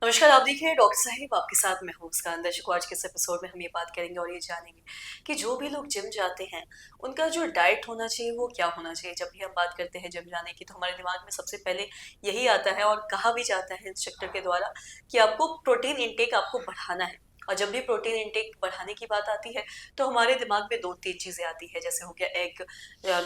नमस्कार, आप देख रहे हैं डॉक्टर साहिब आपके साथ मैं हूँ मुस्कान। दर्शकों, आज के इस एपिसोड में हम ये बात करेंगे और ये जानेंगे कि जो भी लोग जिम जाते हैं, उनका जो डाइट होना चाहिए वो क्या होना चाहिए। जब भी हम बात करते हैं जिम जाने की तो हमारे दिमाग में सबसे पहले यही आता है और कहा भी जाता है इंस्ट्रक्टर के द्वारा कि आपको प्रोटीन इंटेक आपको बढ़ाना है। और जब भी प्रोटीन इंटेक बढ़ाने की बात आती है तो हमारे दिमाग में 2-3 चीज़ें आती है, जैसे हो गया एग,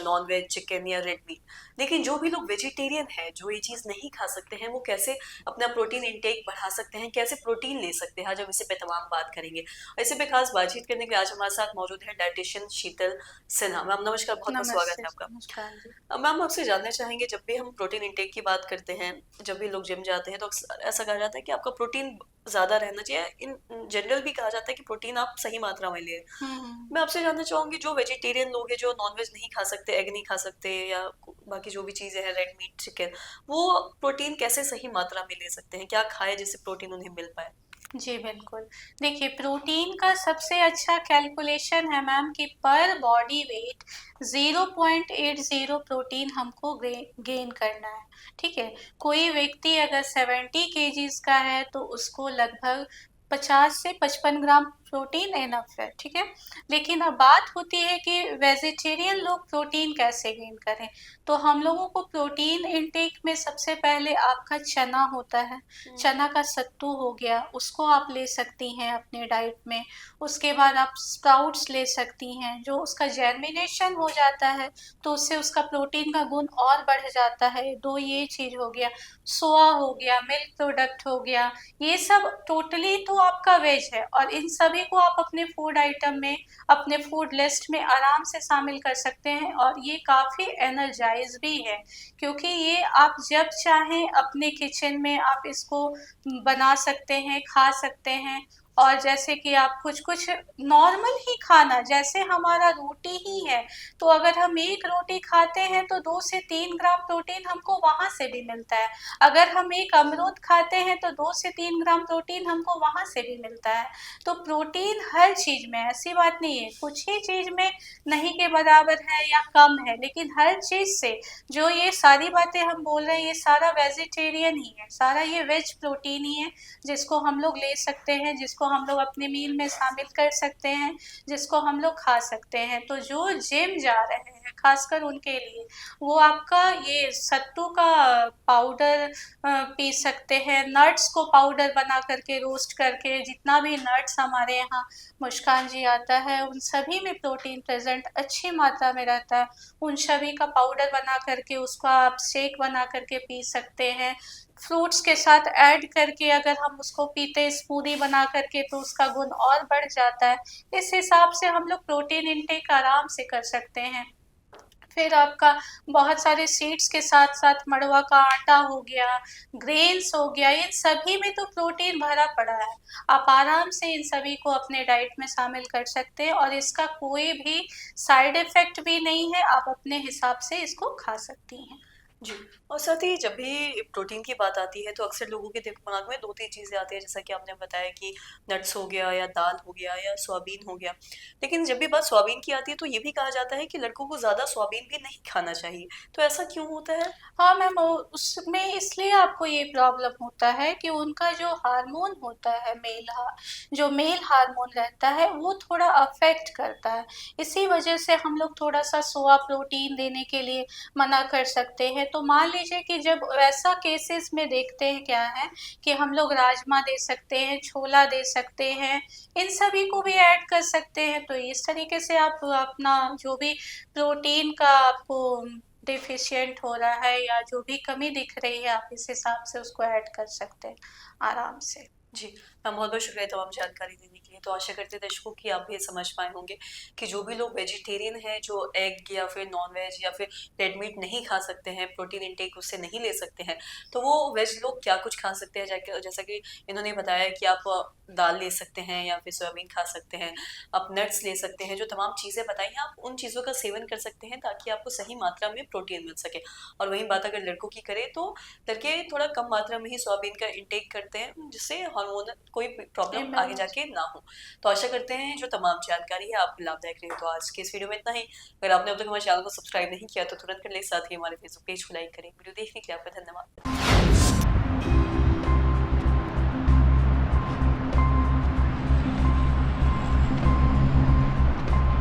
नॉन-वेज, चिकन या रेड मीट। लेकिन जो भी लोग वेजिटेरियन हैं, जो ये चीज़ नहीं खा सकते हैं, वो कैसे अपना प्रोटीन इंटेक बढ़ा सकते हैं, कैसे प्रोटीन ले सकते हैं, आज हम इसी पे तमाम बात करेंगे। और इसी पे खास बातचीत करने के लिए आज हमारे साथ मौजूद है डाइटिशियन शीतल सिन्हा। मैम नमस्कार, बहुत-बहुत स्वागत नमस्ते है जी, आपका। मुस्कान जी। मैम आपसे जानना चाहेंगे, जब भी हम प्रोटीन इंटेक की बात करते हैं, जब भी लोग जिम जाते हैं तो अक्सर ऐसा कहा जाता है कि आपका प्रोटीन ज़्यादा रहना चाहिए। इन जनरल भी कहा जाता है कि प्रोटीन आप सही मात्रा में लें। हुँ, हुँ। मैं आपसे जानना चाहूँगी, जो वेजिटेरियन लोग हैं, जो नॉन-वेज नहीं खा सकते, एग नहीं खा सकते या बाकी जो भी चीज़ें हैं, रेड मीट, चिकन, वो प्रोटीन कैसे सही मात्रा में ले सकते हैं? क्या खाएँ जिससे प्रोटीन उन्हें मिल पाए? जी, बिल्कुल। देखिए, प्रोटीन का सबसे अच्छा कैलकुलेशन है मैम कि पर बॉडी वेट 0.80 प्रोटीन हमको गेन करना है, ठीक है? कोई व्यक्ति अगर 70 केजीज़ का है, तो उसको लगभग 50 से 55 ग्राम प्रोटीन इनफ है, ठीक है? लेकिन अब बात होती है कि वेजिटेरियन लोग प्रोटीन कैसे गेन करें? तो हम लोगों को प्रोटीन इनटेक में सबसे पहले आपका चना होता है, हुँ, चना का सत्तू हो गया, उसको आप ले सकती हैं अपने डाइट में। उसके बाद आप स्प्राउट्स ले सकती हैं, जो उसका जर्मिनेशन हो जाता है, तो उससे उसका प्रोटीन का गुण और बढ़ जाता है। 2 ये चीज़ हो गया, सोया हो गया, मिल्क प्रोडक्ट हो गया, ये सब टोटली तो आपका वेज है और इन सभी को आप अपने फूड आइटम में, अपने फूड लिस्ट में आराम से शामिल कर सकते हैं और ये काफ़ी एनर्जाइज़ भी है। क्योंकि ये आप जब चाहें अपने किचन में आप इसको बना सकते हैं, खा सकते हैं और जैसे कि आप कुछ-कुछ नॉर्मल ही खाना जैसे हमारा रोटी ही है, तो अगर हम 1 रोटी खाते हैं तो 2 से 3 ग्राम प्रोटीन हमको वहाँ से भी मिलता है। अगर हम 1 अमरूद खाते हैं तो 2 से 3 ग्राम प्रोटीन हमको वहाँ से भी मिलता है। तो प्रोटीन हर चीज़ में है, ऐसी बात नहीं है, कुछ ही चीज़ में नहीं के बराबर है या कम है, लेकिन हर चीज़ से जो ये सारी बातें हम बोल रहे हैं, ये सारा वेजिटेरियन ही है, सारा ये वेज प्रोटीन ही है, जिसको हम लोग ले सकते हैं, जिसको हम लोग अपने मील में शामिल कर सकते हैं, जिसको हम लोग खा सकते हैं। तो जो जिम जा रहे हैं, खासकर उनके लिए, वो आपका ये सत्तू का पाउडर पी सकते हैं, नट्स को पाउडर बना करके, रोस्ट करके, जितना भी नट्स हमारे यहाँ मुस्कान जी आता है, उन सभी में प्रोटीन प्रेज़ेंट अच्छी मात्रा में रहता है। उन सभी का पाउडर बना करके उसको आप शेक बना करके पी सकते हैं। फ्रूट्स के साथ ऐड करके अगर हम उसको पीते हैं स्मूदी बना करके तो उसका गुण और बढ़ जाता है। इस हिसाब से हम लोग प्रोटीन इंटेक आराम से कर सकते हैं। फिर आपका बहुत सारे सीड्स के साथ-साथ मड़वा का आटा हो गया, ग्रेन्स हो गया, इन सभी में तो प्रोटीन भरा पड़ा है। आप आराम से इन सभी को अपने डाइट में शामिल कर सकते हैं और इसका कोई भी साइड इफ़ेक्ट भी नहीं है, आप अपने हिसाब से इसको खा सकती हैं। जी। और साथ ही जब भी प्रोटीन की बात आती है तो अक्सर लोगों के दिमाग में 2-3 चीज़ें आती हैं, जैसा कि आपने बताया कि नट्स हो गया या दाल हो गया या सोयाबीन हो गया। लेकिन जब भी बात सोयाबीन की आती है तो ये भी कहा जाता है कि लड़कों को ज़्यादा सोयाबीन भी नहीं खाना चाहिए। तो ऐसा क्यों होता है? हाँ मैम, उसमें इसलिए आपको ये प्रॉब्लम होता है कि उनका जो हार्मोन होता है जो मेल हार्मोन रहता है वो थोड़ा अफेक्ट करता है। इसी वजह से हम लोग थोड़ा-सा सोया प्रोटीन देने के लिए मना कर सकते हैं। तो मान लीजिए कि जब वैसा केसेस में देखते हैं क्या है कि हम लोग राजमा दे सकते हैं, छोला दे सकते हैं, इन सभी को भी ऐड कर सकते हैं। तो इस तरीके से आप अपना जो भी प्रोटीन का आपको डेफ़िशिएंट हो रहा है या जो भी कमी दिख रही है, आप इस हिसाब से उसको ऐड कर सकते हैं आराम से। जी, मैम बहुत-बहुत शुक्रिया तमाम जानकारी देने के लिए। तो आशा करते हैं दर्शकों कि आप भी ये समझ पाए होंगे कि जो भी लोग वेजिटेरियन हैं, जो एग या फिर नॉन-वेज या फिर रेड मीट नहीं खा सकते हैं, प्रोटीन इंटेक उससे नहीं ले सकते हैं, तो वो वेज लोग क्या कुछ खा सकते हैं। जैसा कि इन्होंने बताया कि आप दाल ले सकते हैं या फिर सोयाबीन खा सकते हैं, आप नट्स ले सकते हैं, जो तमाम चीज़ें बताई हैं, आप उन चीज़ों का सेवन कर सकते हैं ताकि आपको सही मात्रा में प्रोटीन मिल सके। और वहीं बात अगर लड़कों की करें तो लड़के थोड़ा कम मात्रा में ही सोयाबीन का इंटेक करते हैं, जिससे हार्मोनल कोई प्रॉब्लम आगे इम्बैलेंस। जाके ना हो। तो आशा करते हैं जो तमाम जानकारी है आपको लाभदायक रही। तो आज के इस वीडियो में इतना ही। अगर आपने अब तक हमारे चैनल को सब्सक्राइब नहीं किया तो तुरंत कर लें, साथ ही हमारे फेसबुक पेज को लाइक करें। वीडियो देखने के लिए आपका धन्यवाद।